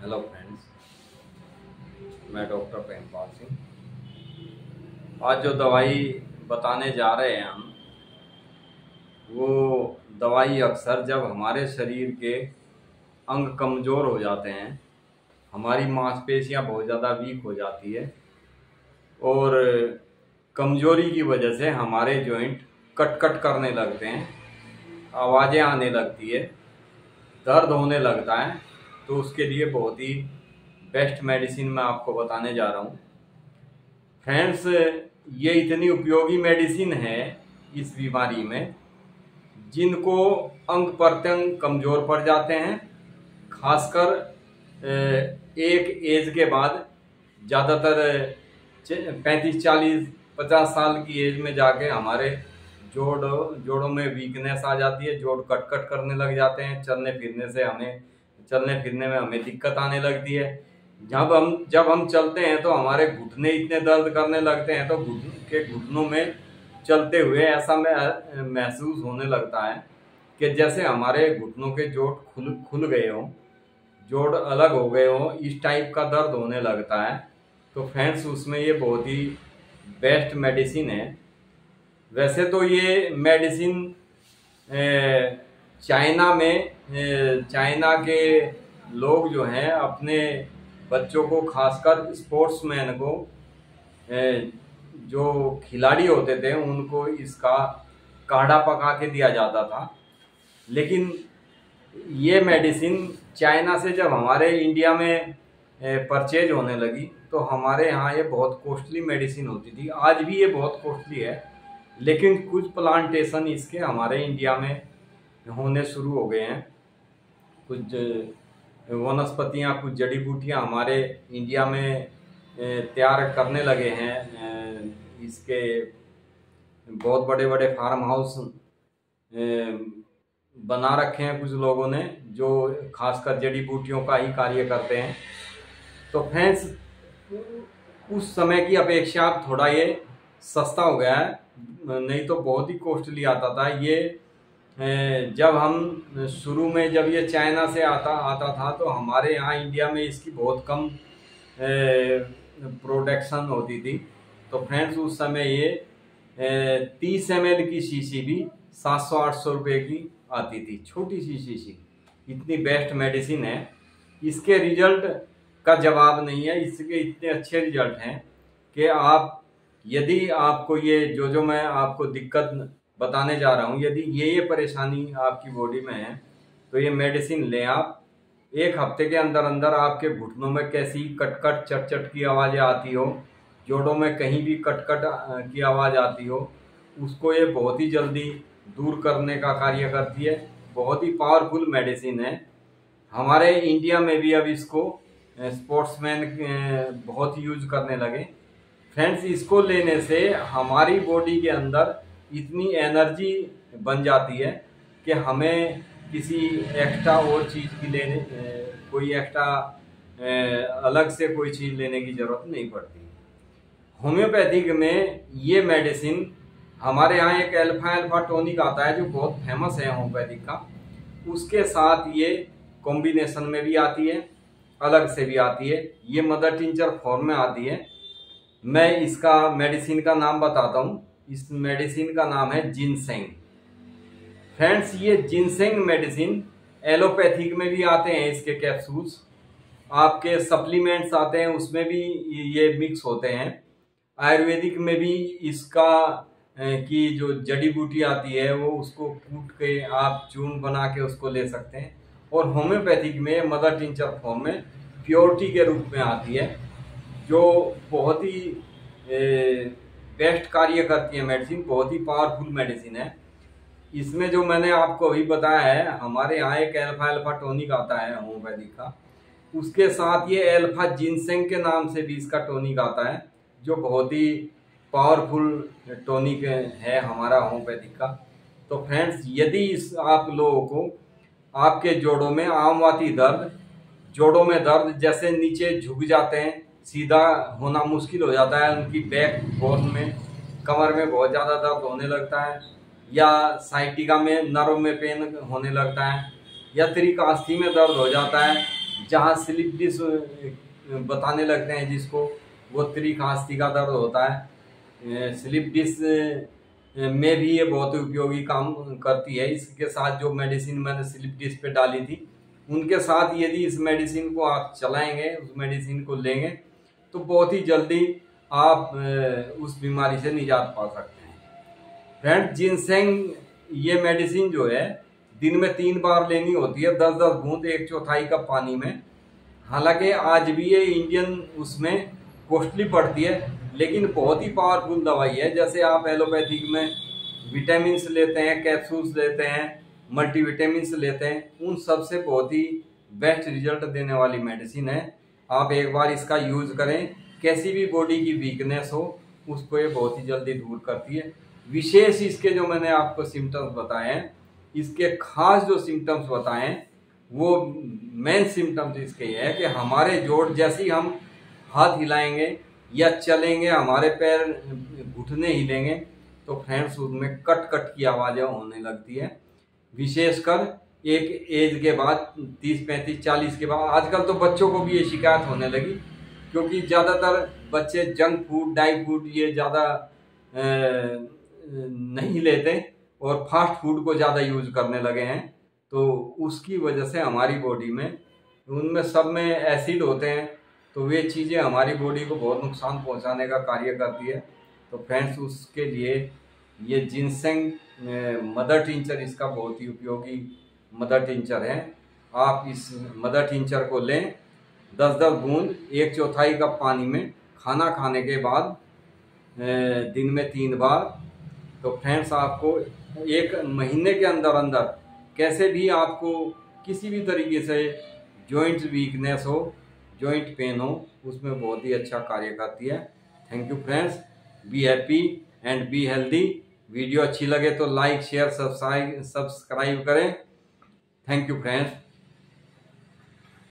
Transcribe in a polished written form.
Hello friends, मैं doctor Prempal Singh. आज जो दवाई बताने जा रहे हैं हम, वो दवाई अक्सर जब हमारे शरीर के अंग कमज़ोर हो जाते हैं, हमारी मांसपेशियां बहुत ज़्यादा वीक हो जाती है और कमज़ोरी की वजह से हमारे जॉइंट कट कट करने लगते हैं, आवाज़ें आने लगती है, दर्द होने लगता है। तो उसके लिए बहुत ही बेस्ट मेडिसिन मैं आपको बताने जा रहा हूँ फ्रेंड्स। ये इतनी उपयोगी मेडिसिन है इस बीमारी में, जिनको अंग प्रत्यंग कमज़ोर पड़ जाते हैं, खासकर एक एज के बाद, ज़्यादातर 35, 40, 50 साल की एज में जाके हमारे जोड़ों में वीकनेस आ जाती है, जोड़ कट कट करने लग जाते हैं, चलने फिरने में हमें दिक्कत आने लगती है। जब हम चलते हैं तो हमारे घुटने इतने दर्द करने लगते हैं, तो घुटनों में चलते हुए ऐसा महसूस होने लगता है कि जैसे हमारे घुटनों के जोड़ खुल गए हों, जोड़ अलग हो गए हों, इस टाइप का दर्द होने लगता है। तो फ्रेंड्स, उसमें ये बहुत ही बेस्ट मेडिसिन है। वैसे तो ये मेडिसिन चाइना के लोग जो हैं अपने बच्चों को, खासकर स्पोर्ट्समैन को, जो खिलाड़ी होते थे, उनको इसका काढ़ा पका के दिया जाता था। लेकिन ये मेडिसिन चाइना से जब हमारे इंडिया में परचेज होने लगी, तो हमारे यहाँ ये बहुत कॉस्टली मेडिसिन होती थी। आज भी ये बहुत कॉस्टली है, लेकिन कुछ प्लांटेशन इसके हमारे इंडिया में होने शुरू हो गए हैं। कुछ वनस्पतियाँ, कुछ जड़ी बूटियाँ हमारे इंडिया में तैयार करने लगे हैं। इसके बहुत बड़े बड़े फार्म हाउस बना रखे हैं कुछ लोगों ने, जो खासकर जड़ी बूटियों का ही कार्य करते हैं। तो फ्रेंड्स, उस समय की अपेक्षा थोड़ा ये सस्ता हो गया है, नहीं तो बहुत ही कॉस्टली आता था ये। जब हम शुरू में, जब ये चाइना से आता था, तो हमारे यहाँ इंडिया में इसकी बहुत कम प्रोडक्शन होती थी। तो फ्रेंड्स, उस समय ये 30 ml की शीशी भी 700-800 रुपये की आती थी, छोटी सी शीशी। इतनी बेस्ट मेडिसिन है, इसके रिजल्ट का जवाब नहीं है। इसके इतने अच्छे रिजल्ट हैं कि आप, यदि आपको ये जो मैं आपको दिक्कत बताने जा रहा हूँ, यदि ये परेशानी आपकी बॉडी में है, तो ये मेडिसिन लें आप। 1 हफ्ते के अंदर अंदर आपके घुटनों में कैसी कट चट चट की आवाज़ें आती हो, जोड़ों में कहीं भी कट की आवाज़ आती हो, उसको ये बहुत ही जल्दी दूर करने का कार्य करती है। बहुत ही पावरफुल मेडिसिन है। हमारे इंडिया में भी अब इसको स्पोर्ट्समैन बहुत यूज करने लगे। फ्रेंड्स, इसको लेने से हमारी बॉडी के अंदर इतनी एनर्जी बन जाती है कि हमें किसी एक्स्ट्रा और चीज़ की कोई एक्स्ट्रा अलग से कोई चीज़ लेने की ज़रूरत नहीं पड़ती। होम्योपैथिक में ये मेडिसिन, हमारे यहाँ एक अल्फा टॉनिक आता है जो बहुत फेमस है होम्योपैथिक का, उसके साथ ये कॉम्बिनेशन में भी आती है, अलग से भी आती है। ये मदर टिंचर फॉर्म में आती है। मैं इसका मेडिसिन का नाम बताता हूँ। इस मेडिसिन का नाम है जिनसेंग। फ्रेंड्स, ये जिनसेंग मेडिसिन एलोपैथिक में भी आते हैं, इसके कैप्सूल्स, आपके सप्लीमेंट्स आते हैं, उसमें भी ये मिक्स होते हैं। आयुर्वेदिक में भी इसका की जो जड़ी बूटी आती है, वो उसको कूट के आप चूर्ण बना के उसको ले सकते हैं। और होम्योपैथिक में मदर टिंचर फॉर्म में प्योरिटी के रूप में आती है, जो बहुत ही बेस्ट कार्य करती है मेडिसिन। बहुत ही पावरफुल मेडिसिन है। इसमें जो मैंने आपको अभी बताया है, हमारे यहाँ एक अल्फा टॉनिक आता है होम्योपैथिक का, उसके साथ ये अल्फा जिनसेंग के नाम से भी इसका टॉनिक आता है, जो बहुत ही पावरफुल टॉनिक है हमारा होम्योपैथिक का। तो फ्रेंड्स, यदि आप लोगों को आपके जोड़ों में आमवाती दर्द, जोड़ों में दर्द जैसे नीचे झुक जाते हैं, सीधा होना मुश्किल हो जाता है, उनकी बैक बोन में, कमर में बहुत ज़्यादा दर्द होने लगता है, या साइटिका में, नर्व में पेन होने लगता है, या त्रिकास्थी में दर्द हो जाता है, जहाँ स्लिप डिस्क बताने लगते हैं जिसको, वो त्रिखांस्ती का दर्द होता है, स्लिप डिस्क में भी ये बहुत उपयोगी काम करती है। इसके साथ जो मेडिसिन मैंने स्लिप डिस्क पे डाली थी, उनके साथ यदि इस मेडिसिन को आप चलाएंगे, उस मेडिसिन को लेंगे, तो बहुत ही जल्दी आप उस बीमारी से निजात पा सकते हैं। फ्रेंड, जिनसेंग ये मेडिसिन जो है दिन में 3 बार लेनी होती है, 10-10 बूंद 1/4 कप पानी में। हालांकि आज भी ये इंडियन उसमें कॉस्टली पड़ती है, लेकिन बहुत ही पावरफुल दवाई है। जैसे आप एलोपैथिक में विटामिन लेते हैं, कैप्सूल्स लेते हैं, मल्टीविटामिन लेते हैं, उन सब से बहुत ही बेस्ट रिजल्ट देने वाली मेडिसिन है। आप एक बार इसका यूज करें, कैसी भी बॉडी की वीकनेस हो उसको ये बहुत ही जल्दी दूर करती है। विशेष इसके जो मैंने आपको सिम्टम्स बताए हैं, इसके खास जो सिम्टम्स बताए हैं, वो मेन सिम्टम्स इसके ये है कि हमारे जोड़, जैसे ही हम हाथ हिलाएंगे या चलेंगे, हमारे पैर घुटने हिलेंगे, तो फ्रेंड्स उसमें कट कट की आवाज़ें होने लगती है। विशेषकर एक एज के बाद, 30, 35, 40 के बाद। आजकल तो बच्चों को भी ये शिकायत होने लगी, क्योंकि ज़्यादातर बच्चे जंक फूड, ड्राई फूड ये ज़्यादा नहीं लेते और फास्ट फूड को ज़्यादा यूज करने लगे हैं। तो उसकी वजह से हमारी बॉडी में, उनमें सब में एसिड होते हैं, तो वे चीज़ें हमारी बॉडी को बहुत नुकसान पहुंचाने का कार्य करती है। तो फ्रेंड्स, उसके लिए ये जिनसेंग मदर टिंचर इसका बहुत ही उपयोगी मदर टिंचर है। आप इस मदर टिंचर को लें, 10-10 बूंद 1/4 कप पानी में, खाना खाने के बाद दिन में 3 बार। तो फ्रेंड्स, आपको 1 महीने के अंदर अंदर कैसे भी आपको किसी भी तरीके से जॉइंट वीकनेस हो, जॉइंट पेन हो, उसमें बहुत ही अच्छा कार्य करती है। Thank you friends, be happy and be healthy. Video अच्छी लगे तो लाइक, शेयर, सब्सक्राइब करें। Thank you friends.